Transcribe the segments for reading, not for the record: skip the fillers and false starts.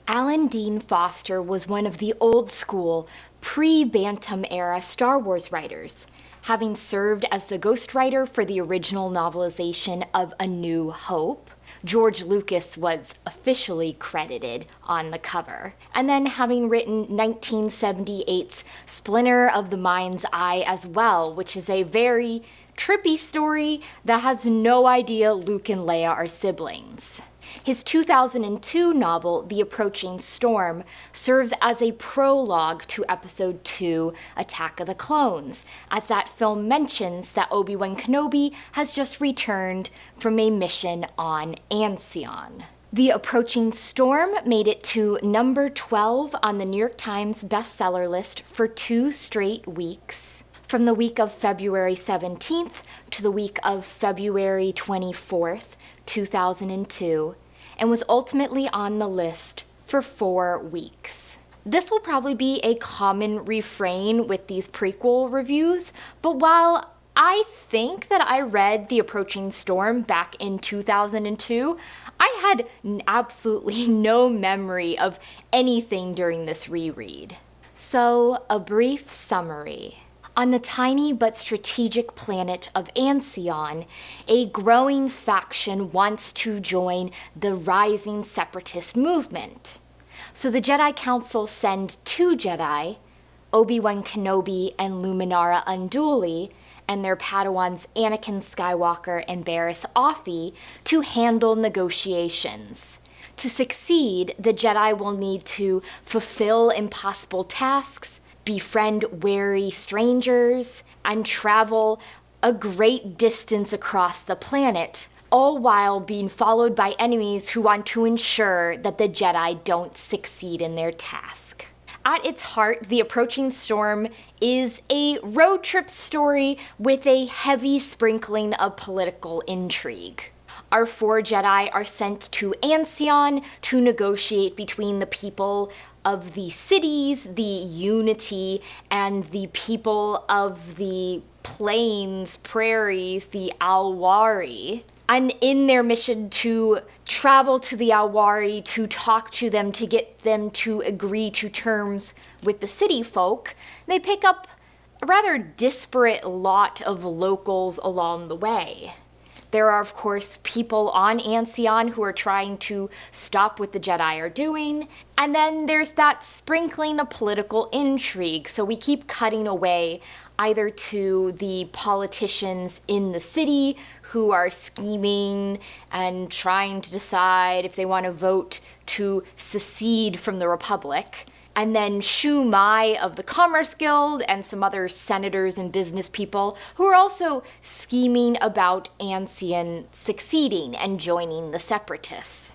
Alan Dean Foster was one of the old-school, pre-Bantam-era Star Wars writers, having served as the ghostwriter for the original novelization of A New Hope. George Lucas was officially credited on the cover, and then having written 1978's Splinter of the Mind's Eye as well, which is a very trippy story that has no idea Luke and Leia are siblings. His 2002 novel, The Approaching Storm, serves as a prologue to Episode 2, Attack of the Clones, as that film mentions that Obi-Wan Kenobi has just returned from a mission on Ancion. The Approaching Storm made it to number 12 on the New York Times bestseller list for 2 straight weeks, from the week of February 17th to the week of February 24th, 2002, and was ultimately on the list for 4 weeks. This will probably be a common refrain with these prequel reviews, but while I think that I read The Approaching Storm back in 2002, I had absolutely no memory of anything during this reread. So, a brief summary. On the tiny but strategic planet of Ancion, a growing faction wants to join the rising Separatist movement. So the Jedi Council send 2 Jedi, Obi-Wan Kenobi and Luminara Unduli, and their padawans Anakin Skywalker and Barriss Offee to handle negotiations. To succeed, the Jedi will need to fulfill impossible tasks, befriend wary strangers, and travel a great distance across the planet, all while being followed by enemies who want to ensure that the Jedi don't succeed in their task. At its heart, The Approaching Storm is a road trip story with a heavy sprinkling of political intrigue. Our 4 Jedi are sent to Ancion to negotiate between the people of the cities, the Unity, and the people of the plains, prairies, the Alwari. And in their mission to travel to the Alwari, to talk to them, to get them to agree to terms with the city folk, they pick up a rather disparate lot of locals along the way. There are, of course, people on Ancion who are trying to stop what the Jedi are doing. And then there's that sprinkling of political intrigue. So we keep cutting away either to the politicians in the city who are scheming and trying to decide if they want to vote to secede from the Republic, and then Shu Mai of the Commerce Guild and some other senators and business people who are also scheming about Ancion succeeding and joining the Separatists.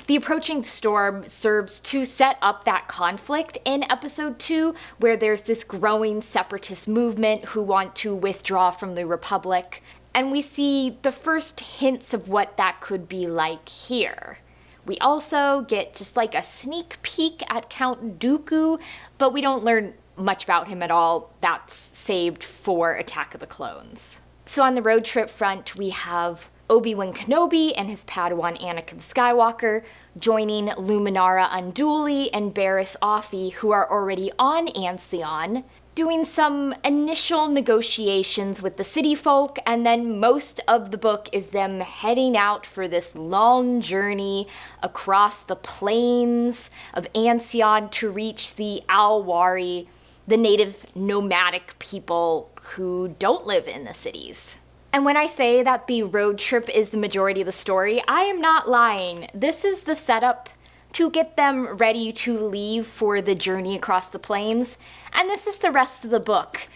The Approaching Storm serves to set up that conflict in Episode 2, where there's this growing Separatist movement who want to withdraw from the Republic, and we see the first hints of what that could be like here. We also get just like a sneak peek at Count Dooku, but we don't learn much about him at all. That's saved for Attack of the Clones. So on the road trip front, we have Obi-Wan Kenobi and his padawan Anakin Skywalker joining Luminara Unduli and Barriss Offee, who are already on Ancion, doing some initial negotiations with the city folk, and then most of the book is them heading out for this long journey across the plains of Ancion to reach the Alwari, the native nomadic people who don't live in the cities. And when I say that the road trip is the majority of the story, I am not lying. This is the setup to get them ready to leave for the journey across the plains, and this is the rest of the book.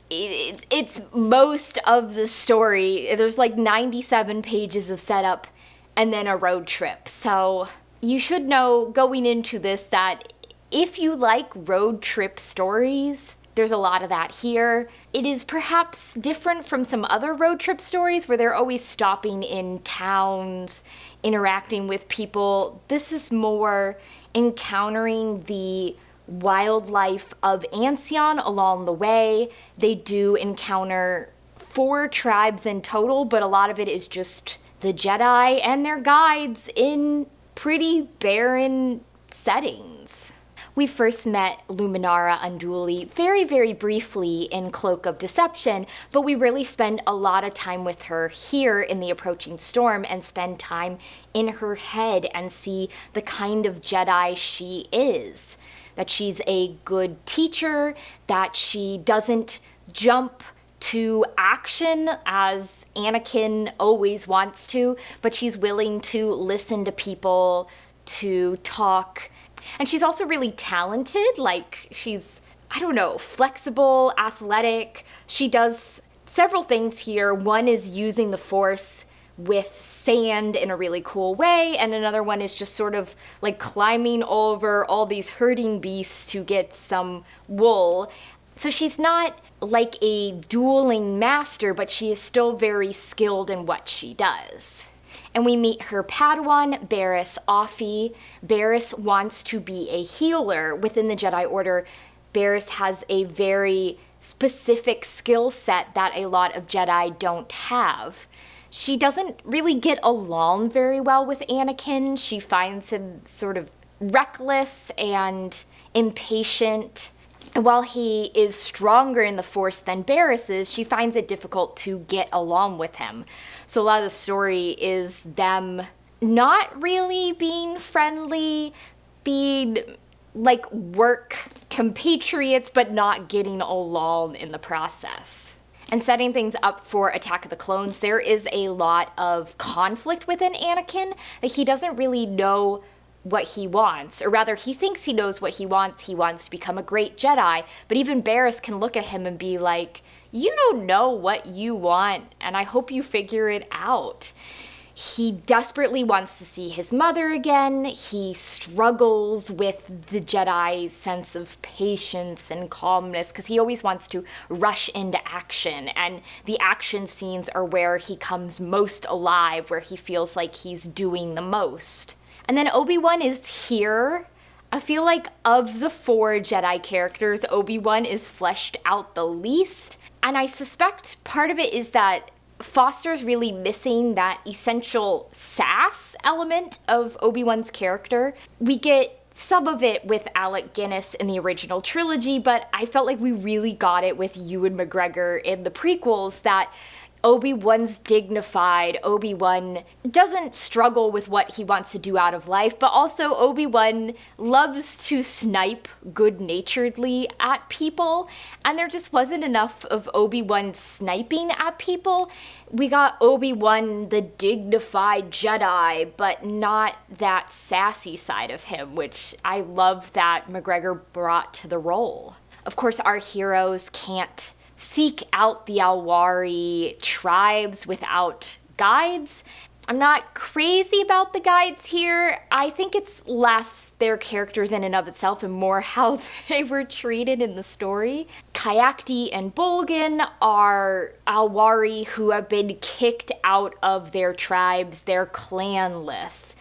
It's most of the story. There's like 97 pages of setup and then a road trip. So you should know going into this that if you like road trip stories, there's a lot of that here. It is perhaps different from some other road trip stories where they're always stopping in towns, interacting with people. This is more encountering the wildlife of Ancion along the way. They do encounter 4 tribes in total, but a lot of it is just the Jedi and their guides in pretty barren settings. We first met Luminara Unduli very, very briefly in Cloak of Deception, but we really spend a lot of time with her here in The Approaching Storm and spend time in her head and see the kind of Jedi she is. That she's a good teacher, that she doesn't jump to action as Anakin always wants to, but she's willing to listen to people, to talk. And she's also really talented, like she's, I don't know, flexible, athletic. She does several things here. One is using the Force with sand in a really cool way, and another one is just sort of like climbing over all these herding beasts to get some wool. So she's not like a dueling master, but she is still very skilled in what she does. And we meet her padawan, Barriss Offee. Barriss wants to be a healer within the Jedi Order. Barriss has a very specific skill set that a lot of Jedi don't have. She doesn't really get along very well with Anakin. She finds him sort of reckless and impatient. And while he is stronger in the Force than Barriss is, she finds it difficult to get along with him. So a lot of the story is them not really being friendly, being like work compatriots, but not getting along in the process. And setting things up for Attack of the Clones, there is a lot of conflict within Anakin that he doesn't really know what he wants, or rather he thinks he knows what he wants. He wants to become a great Jedi, but even Barriss can look at him and be like, you don't know what you want, and I hope you figure it out. He desperately wants to see his mother again. He struggles with the Jedi sense of patience and calmness because he always wants to rush into action, and the action scenes are where he comes most alive, where he feels like he's doing the most. And then Obi-Wan is here. I feel like of the 4 Jedi characters, Obi-Wan is fleshed out the least. And I suspect part of it is that Foster's really missing that essential sass element of Obi-Wan's character. We get some of it with Alec Guinness in the original trilogy, but I felt like we really got it with Ewan McGregor in the prequels, that Obi-Wan's dignified. Obi-Wan doesn't struggle with what he wants to do out of life, but also Obi-Wan loves to snipe good-naturedly at people, and there just wasn't enough of Obi-Wan sniping at people. We got Obi-Wan, the dignified Jedi, but not that sassy side of him, which I love that McGregor brought to the role. Of course, our heroes can't seek out the Alwari tribes without guides. I'm not crazy about the guides here. I think it's less their characters in and of itself and more how they were treated in the story. Kayakti and Bolgan are Alwari who have been kicked out of their tribes. They're clanless.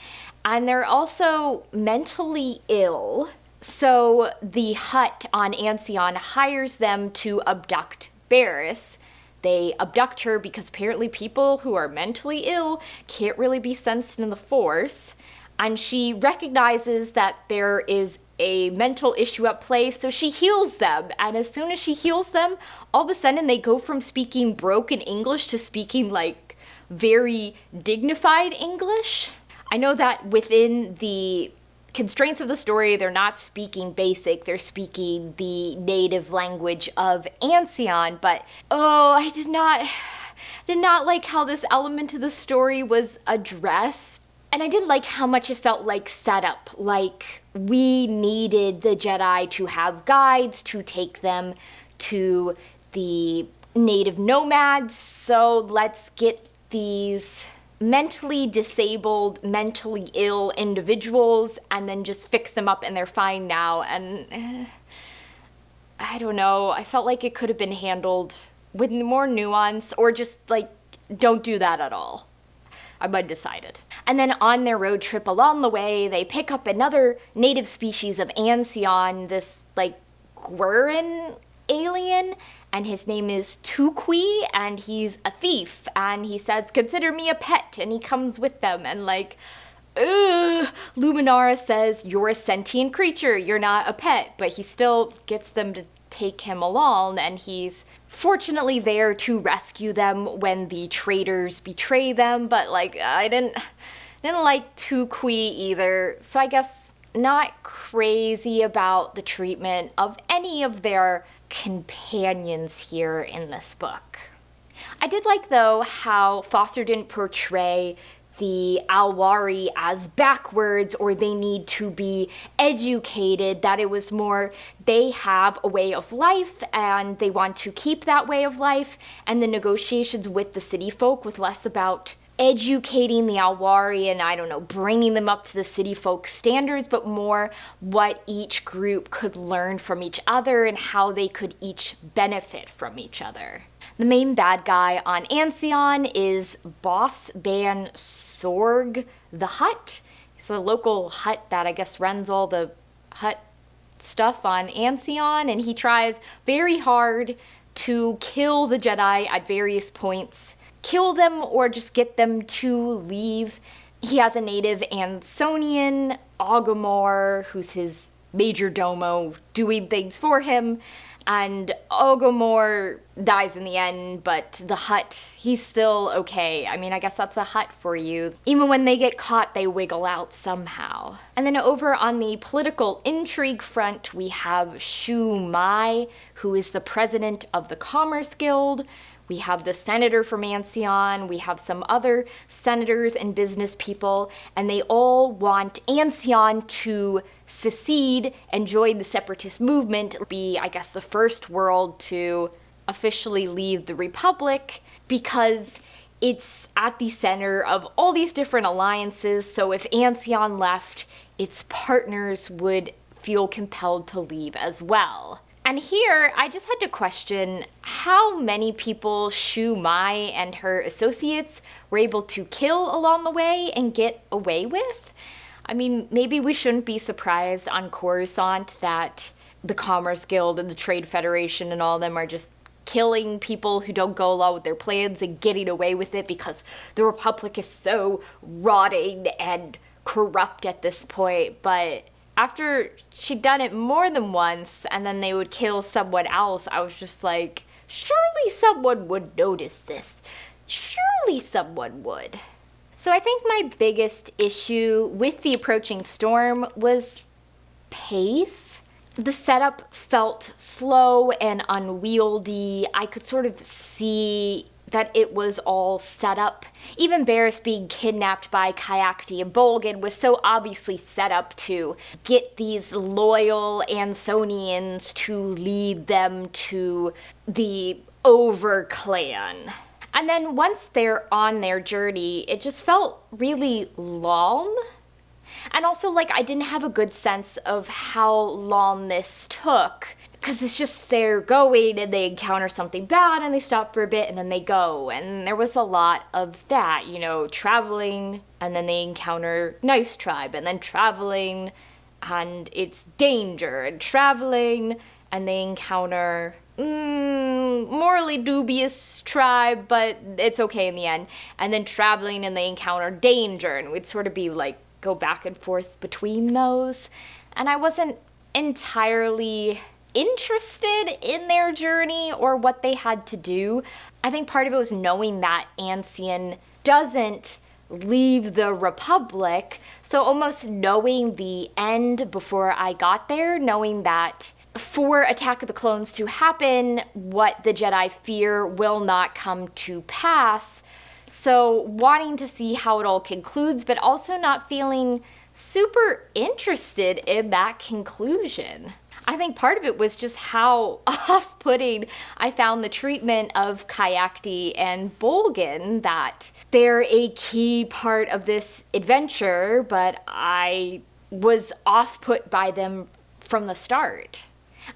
And they're also mentally ill. So the Hutt on Ancion hires them to abduct Barriss. They abduct her because apparently people who are mentally ill can't really be sensed in the Force. And she recognizes that there is a mental issue at play, so she heals them. And as soon as she heals them, all of a sudden they go from speaking broken English to speaking like very dignified English. I know that within the constraints of the story, they're not speaking basic, they're speaking the native language of Ancion, but I did not like how this element of the story was addressed. And I didn't like how much it felt like setup, like we needed the Jedi to have guides to take them to the native nomads, so let's get these mentally disabled, mentally ill individuals and then just fix them up and they're fine now. And I don't know, I felt like it could have been handled with more nuance, or just like don't do that at all. I'm undecided. And then on their road trip along the way, they pick up another native species of Ancion, this like Gweren alien, and his name is Tooqui, and he's a thief, and he says, consider me a pet, and he comes with them, and like, ugh. Luminara says, you're a sentient creature, you're not a pet, but he still gets them to take him along, and he's fortunately there to rescue them when the traitors betray them, but like, I didn't like Tooqui either, so I guess not crazy about the treatment of any of their companions here in this book. I did like, though, how Foster didn't portray the Alwari as backwards or they need to be educated, that it was more they have a way of life and they want to keep that way of life, and the negotiations with the city folk was less about educating the Alwari and, I don't know, bringing them up to the city folk standards, but more what each group could learn from each other and how they could each benefit from each other. The main bad guy on Ancion is Bossban Soergg the Hutt. He's a local Hutt that I guess runs all the Hutt stuff on Ancion, and he tries very hard to kill the Jedi at various points. Kill them or just get them to leave. He has a native Ansonian, Ogomor, who's his major domo, doing things for him, and Ogomor dies in the end, but the Hutt, he's still okay. I mean, I guess that's a Hutt for you. Even when they get caught, they wiggle out somehow. And then over on the political intrigue front, we have Shu Mai, who is the president of the Commerce Guild. We have the senator from Ancion, we have some other senators and business people, and they all want Ancion to secede and join the Separatist movement, be, I guess, the first world to officially leave the Republic, because it's at the center of all these different alliances, so if Ancion left, its partners would feel compelled to leave as well. And here, I just had to question how many people Shu Mai and her associates were able to kill along the way and get away with. I mean, maybe we shouldn't be surprised on Coruscant that the Commerce Guild and the Trade Federation and all of them are just killing people who don't go along with their plans and getting away with it because the Republic is so rotting and corrupt at this point, but after she'd done it more than once and then they would kill someone else, I was just like, surely someone would notice this. Surely someone would. So I think my biggest issue with the approaching storm was pace. The setup felt slow and unwieldy. I could sort of see that it was all set up. Even Barriss being kidnapped by Kayakti and Bolgan was so obviously set up to get these loyal Ansonians to lead them to the Over clan. And then once they're on their journey, it just felt really long. And also, like, I didn't have a good sense of how long this took. Because it's just they're going and they encounter something bad and they stop for a bit and then they go. And there was a lot of that, you know, traveling and then they encounter Nice Tribe and then traveling and it's danger and traveling and they encounter morally dubious tribe, but it's okay in the end. And then traveling and they encounter danger and we'd sort of be like, go back and forth between those. And I wasn't entirely interested in their journey or what they had to do. I think part of it was knowing that Ancion doesn't leave the Republic, so almost knowing the end before I got there, knowing that for Attack of the Clones to happen, what the Jedi fear will not come to pass. So wanting to see how it all concludes, but also not feeling super interested in that conclusion. I think part of it was just how off-putting I found the treatment of Kayakti and Bolgan, that they're a key part of this adventure, but I was off-put by them from the start.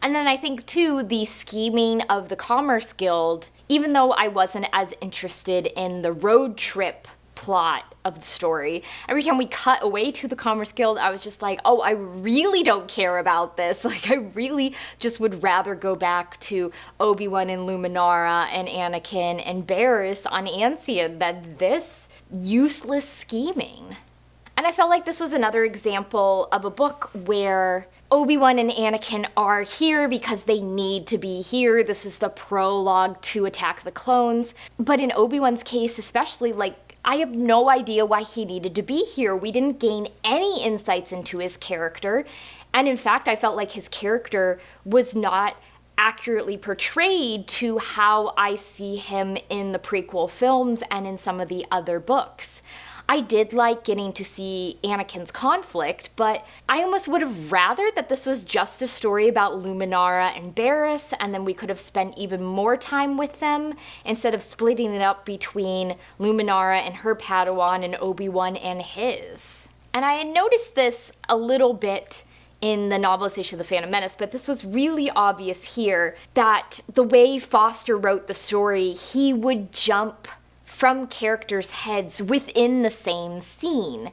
And then I think, too, the scheming of the Commerce Guild, even though I wasn't as interested in the road trip plot of the story, every time we cut away to the Commerce Guild, I was just like, oh, I really don't care about this. Like, I really just would rather go back to Obi-Wan and Luminara and Anakin and Barriss on Ancion than this useless scheming. And And I felt like this was another example of a book where Obi-Wan and Anakin are here because they need to be here. This is the prologue to Attack of the Clones. But in Obi-Wan's case especially, like, I have no idea why he needed to be here. We didn't gain any insights into his character. And in fact, I felt like his character was not accurately portrayed to how I see him in the prequel films and in some of the other books. I did like getting to see Anakin's conflict, but I almost would have rathered that this was just a story about Luminara and Barriss, and then we could have spent even more time with them, instead of splitting it up between Luminara and her padawan and Obi-Wan and his. And I had noticed this a little bit in the novelization of The Phantom Menace, but this was really obvious here, that the way Foster wrote the story, he would jump from characters' heads within the same scene.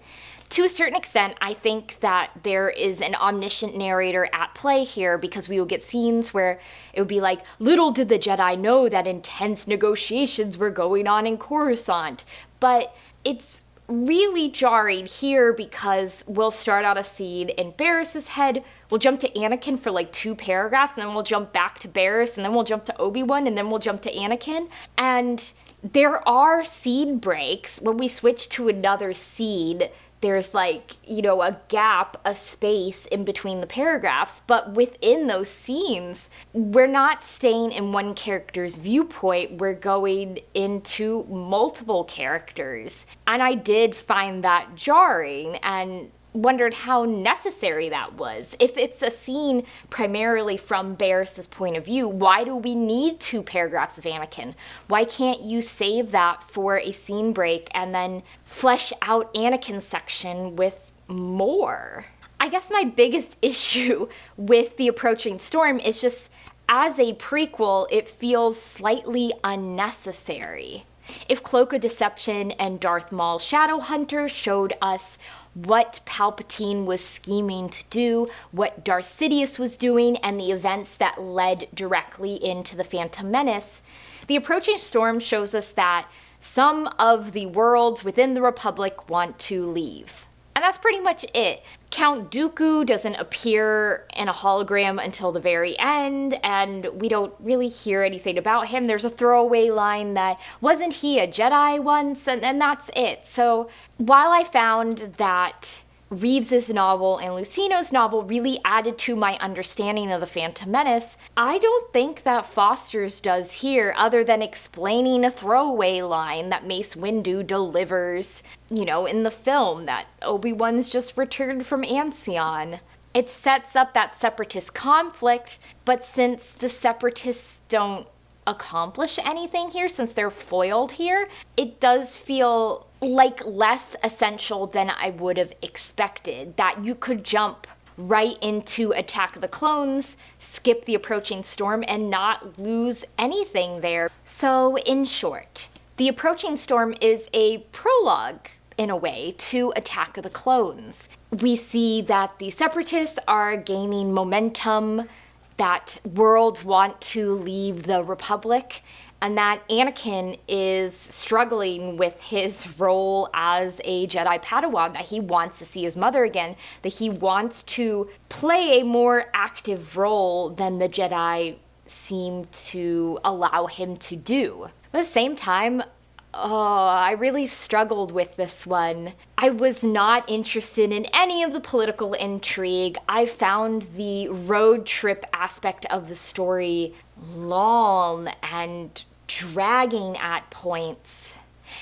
To a certain extent, I think that there is an omniscient narrator at play here, because we will get scenes where it would be like, little did the Jedi know that intense negotiations were going on in Coruscant. But it's really jarring here because we'll start out a scene in Barriss's head, we'll jump to Anakin for like 2 paragraphs, and then we'll jump back to Barriss, and then we'll jump to Obi-Wan, and then we'll jump to Anakin. And there are scene breaks. When we switch to another scene, there's like, you know, a gap, a space in between the paragraphs, but within those scenes, we're not staying in one character's viewpoint, we're going into multiple characters. And I did find that jarring and wondered how necessary that was. If it's a scene primarily from Barriss's point of view, why do we need 2 paragraphs of Anakin? Why can't you save that for a scene break and then flesh out Anakin's section with more? I guess my biggest issue with The Approaching Storm is just, as a prequel, it feels slightly unnecessary. If Cloak of Deception and Darth Maul's Shadowhunter showed us what Palpatine was scheming to do, what Darth Sidious was doing, and the events that led directly into The Phantom Menace, The Approaching Storm shows us that some of the worlds within the Republic want to leave. And that's pretty much it. Count Dooku doesn't appear in a hologram until the very end, and we don't really hear anything about him. There's a throwaway line that, wasn't he a Jedi once? And that's it. So while I found that Reeves's novel and Lucino's novel really added to my understanding of The Phantom Menace, I don't think that Foster's does here, other than explaining a throwaway line that Mace Windu delivers, you know, in the film, that Obi-Wan's just returned from Ancion. It sets up that Separatist conflict, but since the Separatists don't accomplish anything here, since they're foiled here, it does feel like less essential than I would have expected, that you could jump right into Attack of the Clones, skip The Approaching Storm, and not lose anything there. So in short, The Approaching Storm is a prologue, in a way, to Attack of the Clones. We see that the Separatists are gaining momentum, that worlds want to leave the Republic, and that Anakin is struggling with his role as a Jedi Padawan, that he wants to see his mother again, that he wants to play a more active role than the Jedi seem to allow him to do. But at the same time, I really struggled with this one. I was not interested in any of the political intrigue. I found the road trip aspect of the story long and dragging at points.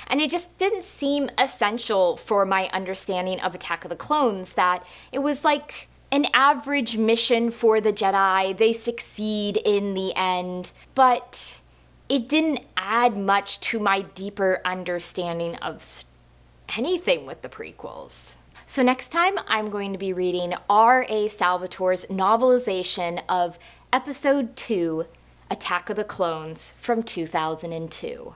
And it just didn't seem essential for my understanding of Attack of the Clones, that it was like an average mission for the Jedi. They succeed in the end, but it didn't add much to my deeper understanding of anything with the prequels. So next time, I'm going to be reading R.A. Salvatore's novelization of Episode 2, Attack of the Clones, from 2002.